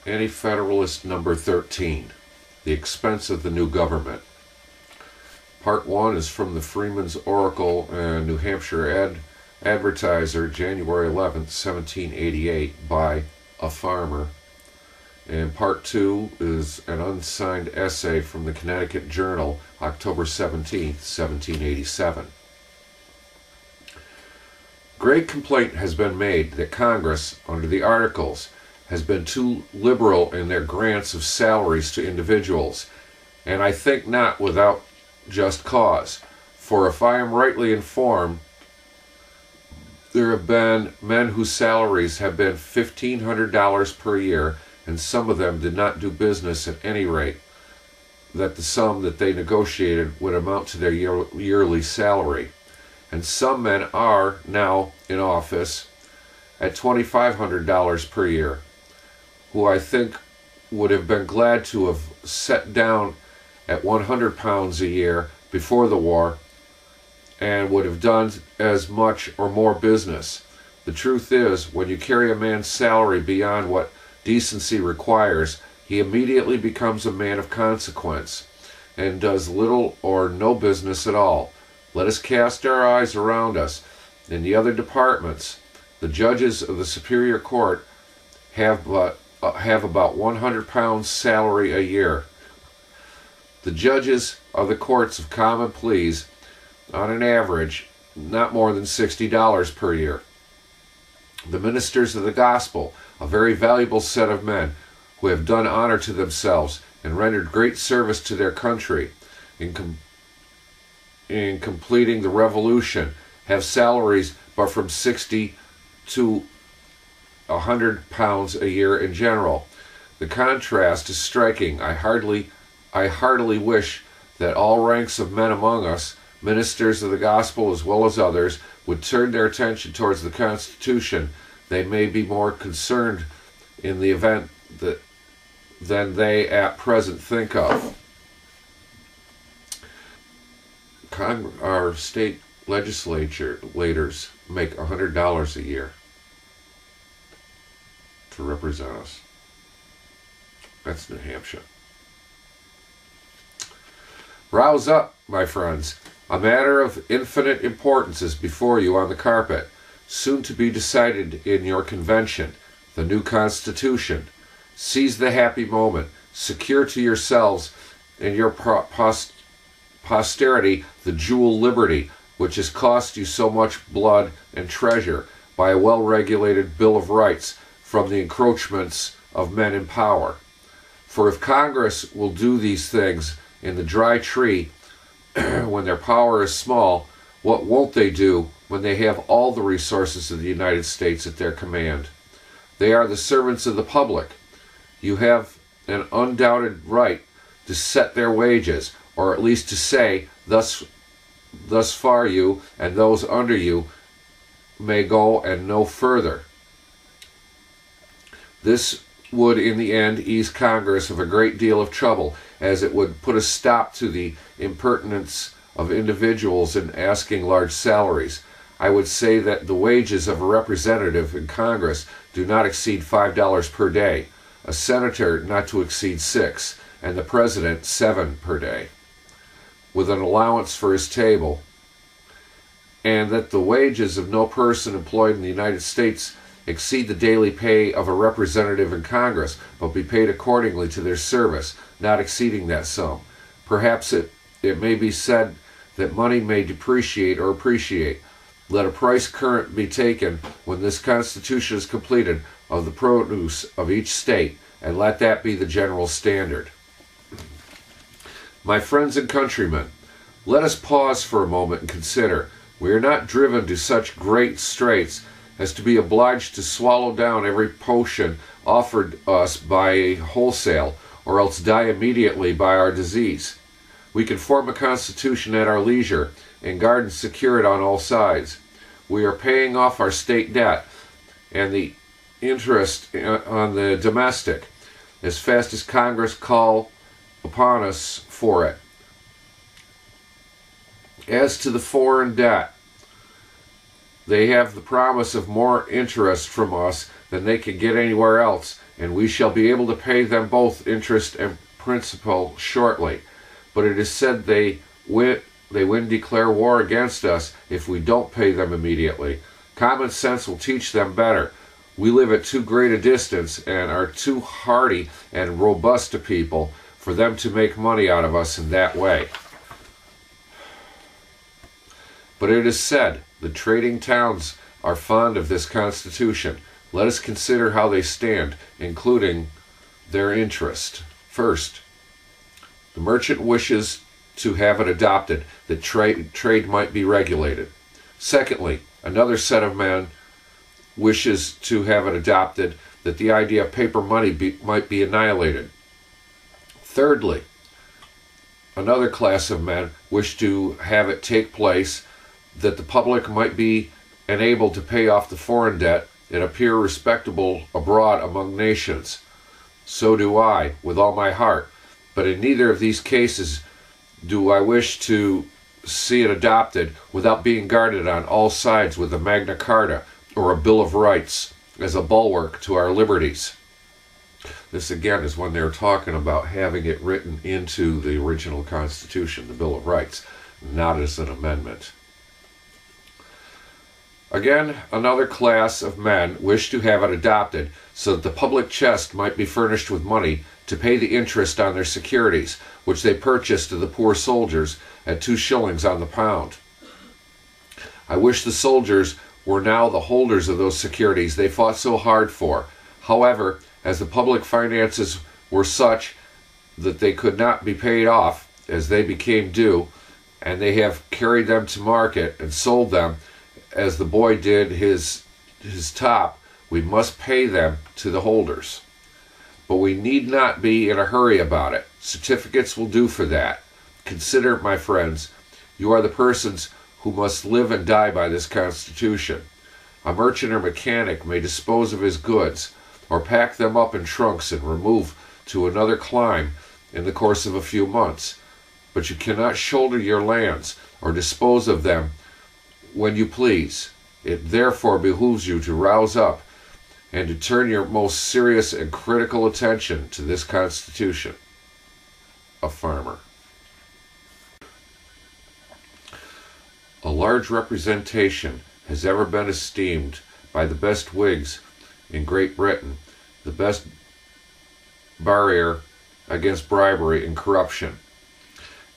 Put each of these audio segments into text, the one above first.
AntiFederalist number 13, The Expense of the New Government. Part 1 is from the Freeman's Oracle and New Hampshire Advertiser, January 11th, 1788, by a farmer. And Part 2 is an unsigned essay from the Connecticut Journal, October 17th, 1787. Great complaint has been made that Congress, under the Articles, has been too liberal in their grants of salaries to individuals, and I think not without just cause. For if I am rightly informed, there have been men whose salaries have been $1,500 per year, and some of them did not do business at any rate that the sum that they negotiated would amount to their yearly salary. And some men are now in office at $2,500 per year, who I think would have been glad to have set down at £100 a year before the war and would have done as much or more business. The truth is, when you carry a man's salary beyond what decency requires, he immediately becomes a man of consequence and does little or no business at all. Let us cast our eyes around us. In the other departments, the judges of the Superior Court have about £100 salary a year. The judges of the courts of common pleas, on an average, not more than $60 per year. The ministers of the gospel, a very valuable set of men who have done honor to themselves and rendered great service to their country in completing the revolution, have salaries but from $60 to £100 a year in general. The contrast is striking. I heartily wish that all ranks of men among us, ministers of the gospel as well as others, would turn their attention towards the Constitution. They may be more concerned in the event than they at present think of. Our state legislators make $100 a year to represent us. That's New Hampshire. Rouse up, my friends. A matter of infinite importance is before you on the carpet, soon to be decided in your convention, the new Constitution. Seize the happy moment. Secure to yourselves and your posterity the jewel liberty, which has cost you so much blood and treasure by a well-regulated Bill of Rights from the encroachments of men in power. For if Congress will do these things in the dry tree when their power is small, what won't they do when they have all the resources of the United States at their command? They are the servants of the public. You have an undoubted right to set their wages, or at least to say, thus far you and those under you may go and no further. This would in the end ease Congress of a great deal of trouble, as it would put a stop to the impertinence of individuals in asking large salaries. I would say that the wages of a representative in Congress do not exceed $5 per day, a senator not to exceed $6, and the president $7 per day, with an allowance for his table, and that the wages of no person employed in the United States exceed the daily pay of a representative in Congress, but be paid accordingly to their service, not exceeding that sum. Perhaps it may be said that money may depreciate or appreciate. Let a price current be taken when this Constitution is completed of the produce of each state, and let that be the general standard. My friends and countrymen, let us pause for a moment and consider. We are not driven to such great straits as to be obliged to swallow down every potion offered us by wholesale, or else die immediately by our disease. We can form a constitution at our leisure, and guard and secure it on all sides. We are paying off our state debt and the interest on the domestic as fast as Congress call upon us for it. As to the foreign debt, they have the promise of more interest from us than they can get anywhere else, and we shall be able to pay them both interest and principal shortly. But it is said they win declare war against us if we don't pay them immediately. Common sense will teach them better. We live at too great a distance and are too hardy and robust a people for them to make money out of us in that way. But it is said, the trading towns are fond of this Constitution. Let us consider how they stand, including their interest. First, the merchant wishes to have it adopted that trade might be regulated. Secondly, another set of men wishes to have it adopted that the idea of paper money might be annihilated. Thirdly, another class of men wish to have it take place that the public might be enabled to pay off the foreign debt and appear respectable abroad among nations. So do I, with all my heart. But in neither of these cases do I wish to see it adopted without being guarded on all sides with a Magna Carta or a Bill of Rights as a bulwark to our liberties. This again is when they're talking about having it written into the original Constitution, the Bill of Rights, not as an amendment. Again, another class of men wish to have it adopted so that the public chest might be furnished with money to pay the interest on their securities, which they purchased to the poor soldiers at 2 shillings on the pound. I wish the soldiers were now the holders of those securities they fought so hard for. However, as the public finances were such that they could not be paid off as they became due, and they have carried them to market and sold them as the boy did his top, we must pay them to the holders. But we need not be in a hurry about it. Certificates will do for that. Consider, my friends, you are the persons who must live and die by this Constitution. A merchant or mechanic may dispose of his goods, or pack them up in trunks and remove to another clime in the course of a few months. But you cannot shoulder your lands, or dispose of them when you please. It therefore behooves you to rouse up and to turn your most serious and critical attention to this Constitution. A farmer. A large representation has ever been esteemed by the best Whigs in Great Britain, the best barrier against bribery and corruption.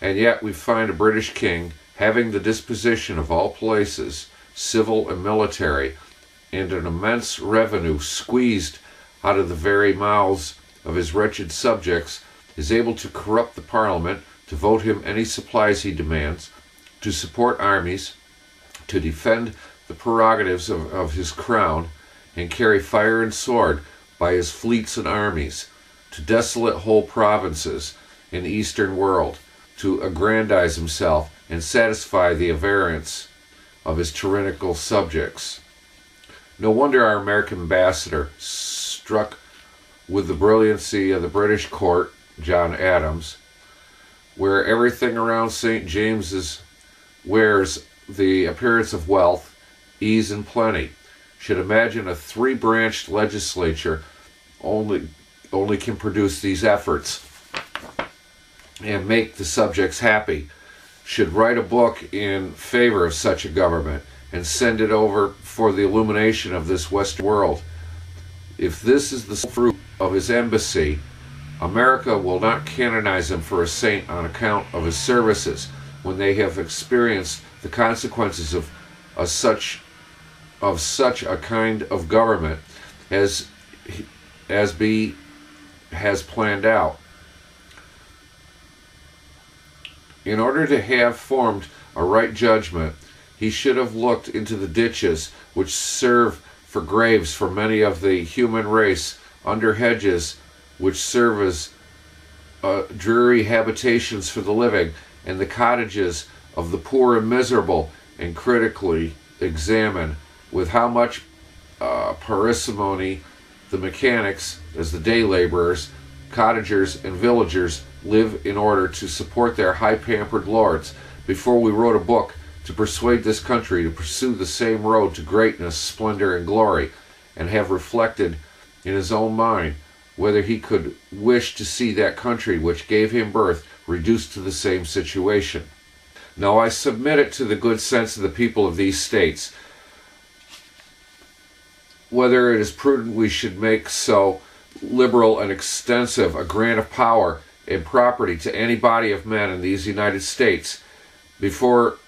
And yet we find a British king having the disposition of all places, civil and military, and an immense revenue squeezed out of the very mouths of his wretched subjects, is able to corrupt the Parliament, to vote him any supplies he demands, to support armies, to defend the prerogatives of his crown, and carry fire and sword by his fleets and armies, to desolate whole provinces in the Eastern world, to aggrandize himself and satisfy the avarice of his tyrannical subjects. No wonder our American ambassador, struck with the brilliancy of the British court, John Adams, where everything around St. James's wears the appearance of wealth, ease, and plenty, should imagine a 3-branched legislature only can produce these efforts and make the subjects happy, should write a book in favor of such a government and send it over for the illumination of this Western world. If this is the fruit of his embassy, America will not canonize him for a saint on account of his services when they have experienced the consequences of such a kind of government as has planned out. In order to have formed a right judgment, he should have looked into the ditches which serve for graves for many of the human race, under hedges which serve as dreary habitations for the living, and the cottages of the poor and miserable, and critically examine with how much parsimony the mechanics, as the day laborers, cottagers, and villagers live in order to support their high-pampered lords, before we wrote a book to persuade this country to pursue the same road to greatness, splendor, and glory, and have reflected in his own mind whether he could wish to see that country which gave him birth reduced to the same situation. Now I submit it to the good sense of the people of these states, whether it is prudent we should make so liberal and extensive a grant of power and property to any body of men in these United States before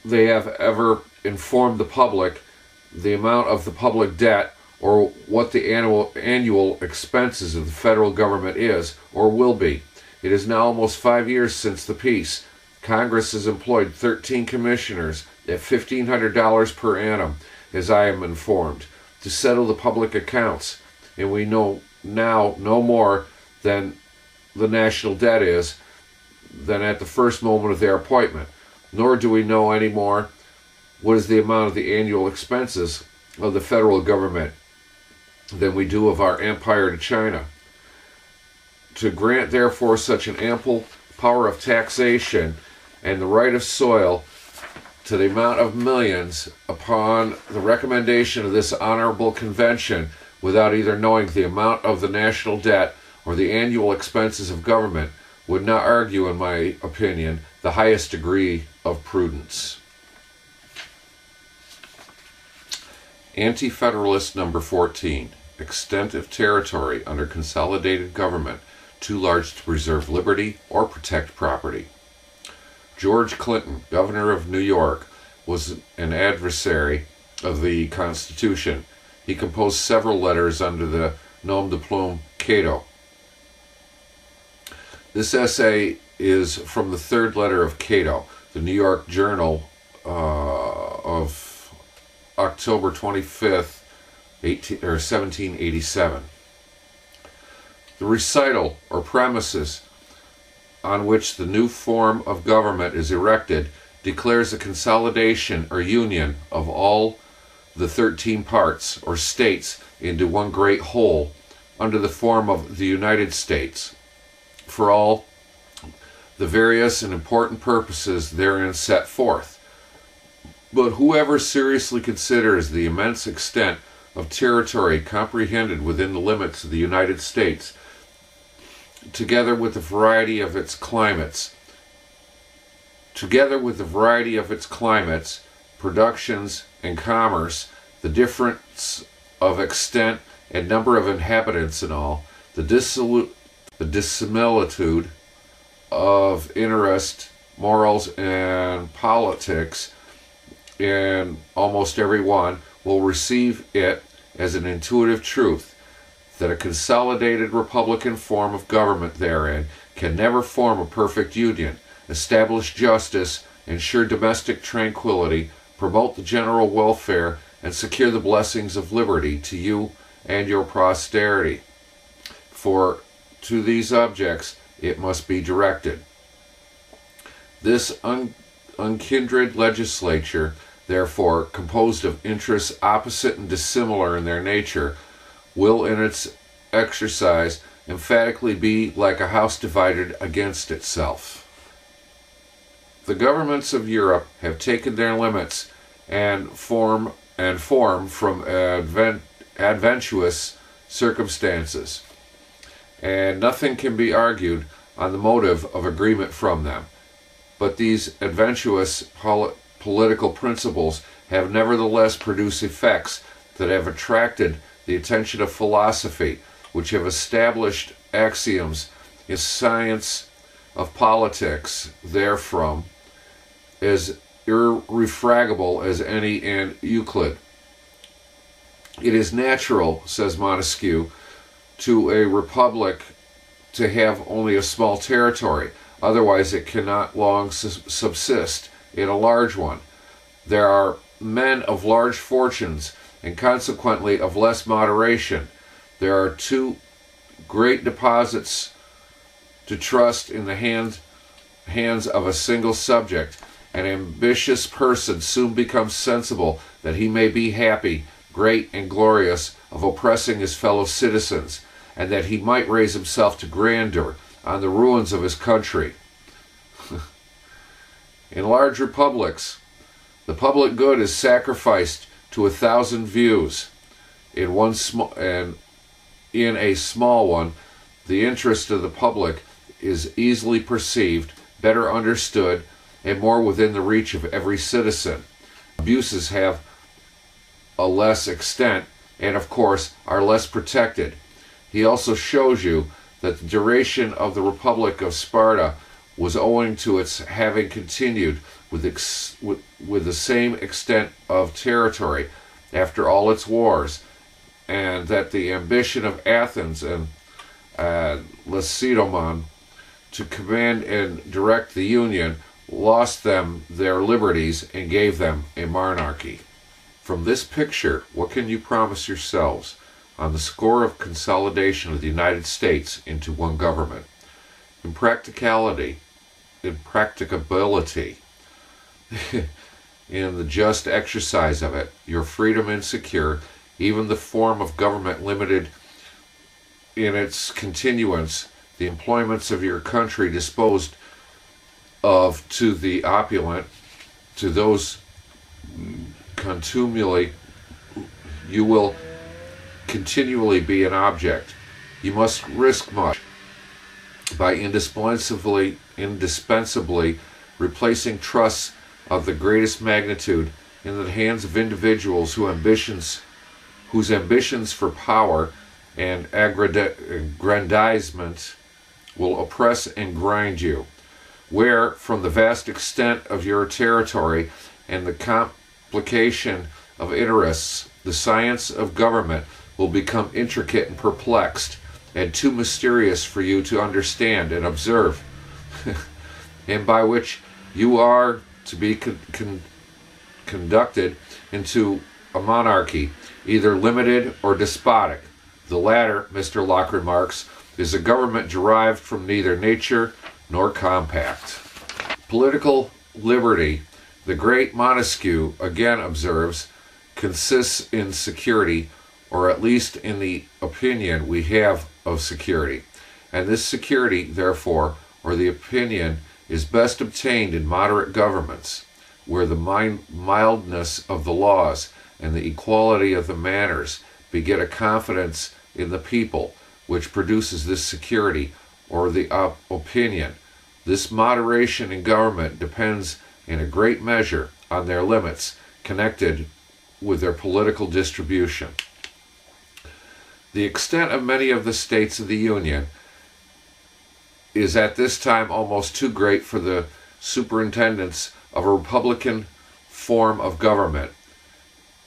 they have ever informed the public the amount of the public debt or what the annual expenses of the federal government is or will be. It is now almost 5 years since the peace. Congress has employed 13 commissioners at $1,500 per annum, as I am informed, to settle the public accounts, and we know now no more than the national debt is than at the first moment of their appointment, nor do we know any more what is the amount of the annual expenses of the federal government than we do of our empire to China. To grant therefore such an ample power of taxation and the right of soil to the amount of millions upon the recommendation of this honorable convention without either knowing the amount of the national debt or the annual expenses of government would not argue, in my opinion, the highest degree of prudence. Anti-Federalist number 14. Extent of territory under consolidated government too large to preserve liberty or protect property. George Clinton, governor of New York, was an adversary of the Constitution. He composed several letters under the nom de plume Cato. This essay is from the third letter of Cato, the New York Journal of October 25th, 1787. The recital or premises on which the new form of government is erected declares a consolidation or union of all the 13 parts or states into one great whole under the form of the United States for all the various and important purposes therein set forth. But whoever seriously considers the immense extent of territory comprehended within the limits of the United States, together with the variety of its climates, productions, and commerce, the difference of extent and number of inhabitants in all, the dissimilitude of interest, morals, and politics in almost every one, will receive it as an intuitive truth that a consolidated republican form of government therein can never form a perfect union, establish justice, ensure domestic tranquility, promote the general welfare, and secure the blessings of liberty to you and your posterity. For to these objects it must be directed. This unkindred legislature, therefore, composed of interests opposite and dissimilar in their nature, will in its exercise emphatically be like a house divided against itself. The governments of Europe have taken their limits and form from adventitious circumstances, and nothing can be argued on the motive of agreement from them. But these adventitious political principles have nevertheless produced effects that have attracted the attention of philosophy, which have established axioms in science of politics therefrom as irrefragable as any in Euclid. It is natural, says Montesquieu, to a republic to have only a small territory, otherwise it cannot long subsist in a large one. There are men of large fortunes and consequently of less moderation. There are too great deposits to trust in the hands of a single subject. An ambitious person soon becomes sensible that he may be happy, great, and glorious of oppressing his fellow citizens, and that he might raise himself to grandeur on the ruins of his country. In large republics, the public good is sacrificed to 1,000 views. In one in a small one, the interest of the public is easily perceived, better understood, and more within the reach of every citizen. Abuses have a less extent and, of course, are less protected. He also shows you that the duration of the Republic of Sparta was owing to its having continued with the same extent of territory after all its wars, and that the ambition of Athens and Lacedaemon to command and direct the Union lost them their liberties and gave them a monarchy. From this picture, what can you promise yourselves on the score of consolidation of the United States into one government? In practicability, in the just exercise of it, your freedom insecure, even the form of government limited in its continuance, the employments of your country disposed of to the opulent, to those contumely, you will continually be an object. You must risk much by indispensably replacing trusts of the greatest magnitude in the hands of individuals whose ambitions for power and aggrandizement will oppress and grind you, where from the vast extent of your territory and the complication of interests, the science of government will become intricate and perplexed, and too mysterious for you to understand and observe, and by which you are to be conducted into a monarchy, either limited or despotic. The latter, Mr. Locke remarks, is a government derived from neither nature nor compact. Political liberty, the great Montesquieu again observes, consists in security, or at least in the opinion we have of security. And this security, therefore, or the opinion, is best obtained in moderate governments, where the mildness of the laws and the equality of the manners beget a confidence in the people, which produces this security, or the opinion. This moderation in government depends in a great measure on their limits connected with their political distribution. The extent of many of the states of the Union is at this time almost too great for the superintendence of a republican form of government,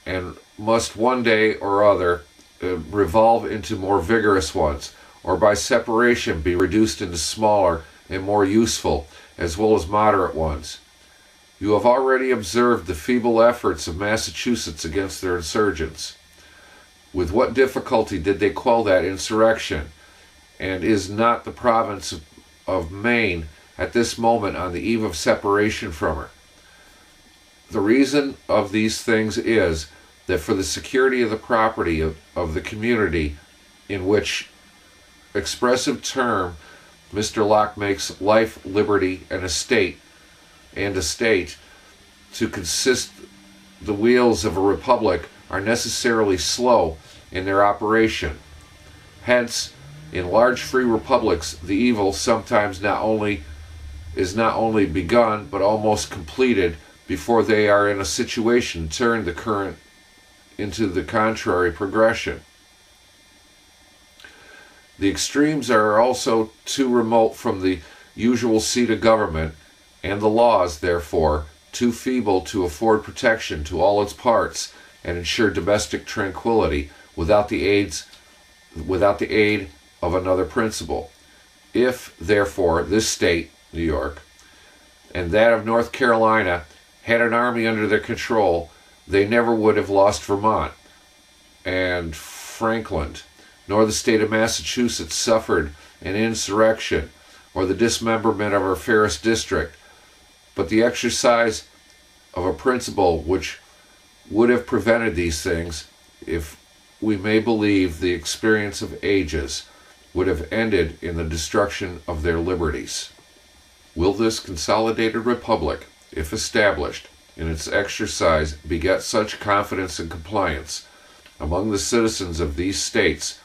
and must one day or other revolve into more vigorous ones, or by separation be reduced into smaller and more useful as well as moderate ones. You have already observed the feeble efforts of Massachusetts against their insurgents. With what difficulty did they quell that insurrection? And is not the province of Maine at this moment on the eve of separation from her? The reason of these things is that for the security of the property of the community, in which expressive term Mr. Locke makes life, liberty, and estate, to consist the wheels of a republic are necessarily slow in their operation. Hence, in large free republics, the evil sometimes is not only begun, but almost completed before they are in a situation to turn the current into the contrary progression. The extremes are also too remote from the usual seat of government, and the laws, therefore, too feeble to afford protection to all its parts and ensure domestic tranquility without the aid of another principle. If, therefore, this state, New York, and that of North Carolina had an army under their control, they never would have lost Vermont and Franklin, nor the state of Massachusetts suffered an insurrection or the dismemberment of our fairest district, but the exercise of a principle which would have prevented these things, if we may believe the experience of ages, would have ended in the destruction of their liberties. Will this consolidated republic, if established, in its exercise beget such confidence and compliance among the citizens of these states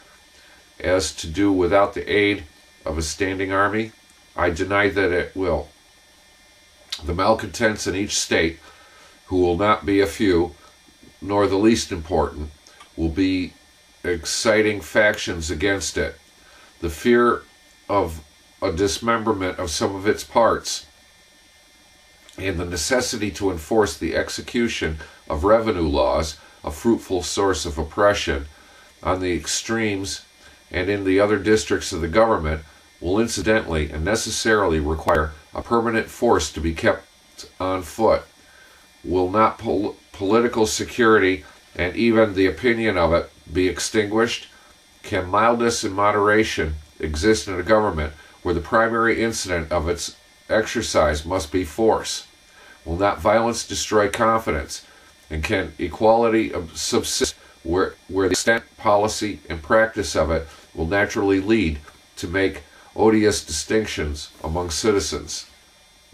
as to do without the aid of a standing army? I deny that it will. The malcontents in each state, who will not be a few, nor the least important, will be exciting factions against it. The fear of a dismemberment of some of its parts and the necessity to enforce the execution of revenue laws, a fruitful source of oppression, on the extremes and in the other districts of the government, will incidentally and necessarily require a permanent force to be kept on foot. Will not political security and even the opinion of it be extinguished? Can mildness and moderation exist in a government where the primary incident of its exercise must be force? Will not violence destroy confidence? And can equality subsist where the extent, policy, and practice of it will naturally lead to make odious distinctions among citizens?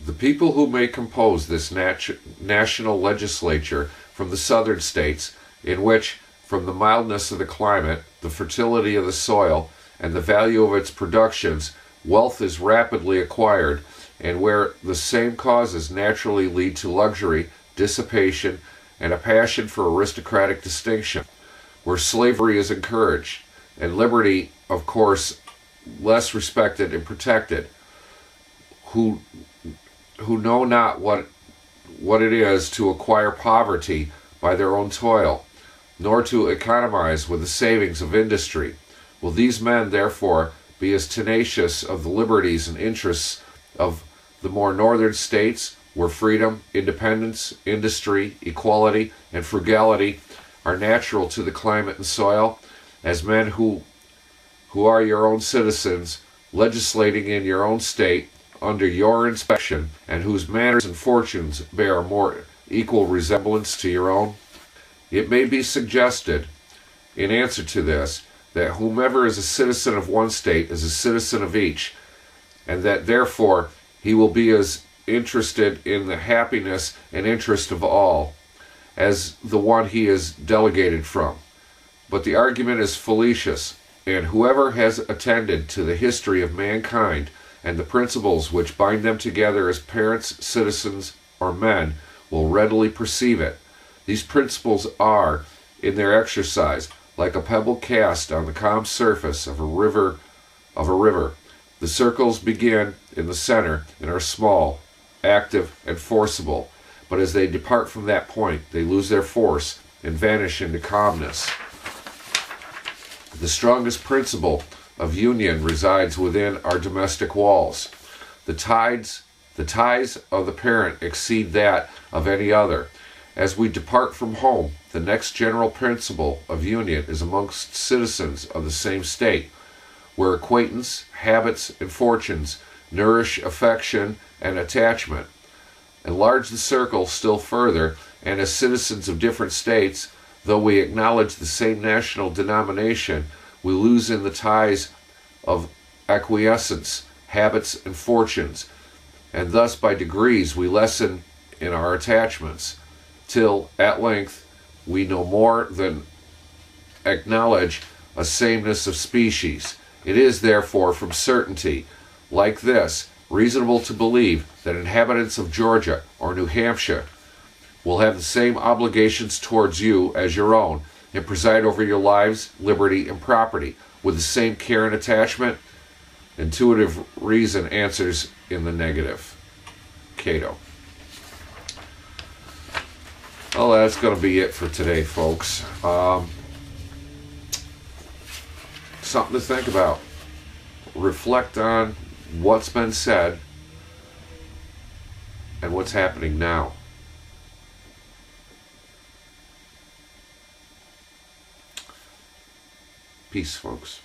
The people who may compose this national legislature from the southern states, in which, from the mildness of the climate, the fertility of the soil, and the value of its productions, wealth is rapidly acquired, and where the same causes naturally lead to luxury, dissipation, and a passion for aristocratic distinction, where slavery is encouraged, and liberty, of course, less respected and protected, who know not what it is to acquire poverty by their own toil, nor to economize with the savings of industry. Will these men, therefore, be as tenacious of the liberties and interests of the more northern states, where freedom, independence, industry, equality, and frugality are natural to the climate and soil, as men who are your own citizens, legislating in your own state, under your inspection, and whose manners and fortunes bear a more equal resemblance to your own? It may be suggested, in answer to this, that whomever is a citizen of one state is a citizen of each, and that therefore he will be as interested in the happiness and interest of all as the one he is delegated from. But the argument is fallacious, and whoever has attended to the history of mankind and the principles which bind them together as parents, citizens, or men will readily perceive it. These principles are, in their exercise, like a pebble cast on the calm surface of a river. The circles begin in the center and are small, active, and forcible, but as they depart from that point, they lose their force and vanish into calmness. The strongest principle of union resides within our domestic walls. The ties of the parent exceed that of any other. As we depart from home, the next general principle of union is amongst citizens of the same state, where acquaintance, habits, and fortunes nourish affection and attachment. Enlarge the circle still further, and as citizens of different states, though we acknowledge the same national denomination, we lose in the ties of acquiescence, habits, and fortunes, and thus by degrees we lessen in our attachments, till at length we no more than acknowledge a sameness of species. It is therefore from certainty like this reasonable to believe that inhabitants of Georgia or New Hampshire will have the same obligations towards you as your own, and preside over your lives, liberty, and property with the same care and attachment? Intuitive reason answers in the negative. Cato. Well, that's going to be it for today, folks. Something to think about. Reflect on what's been said and what's happening now. Peace, folks.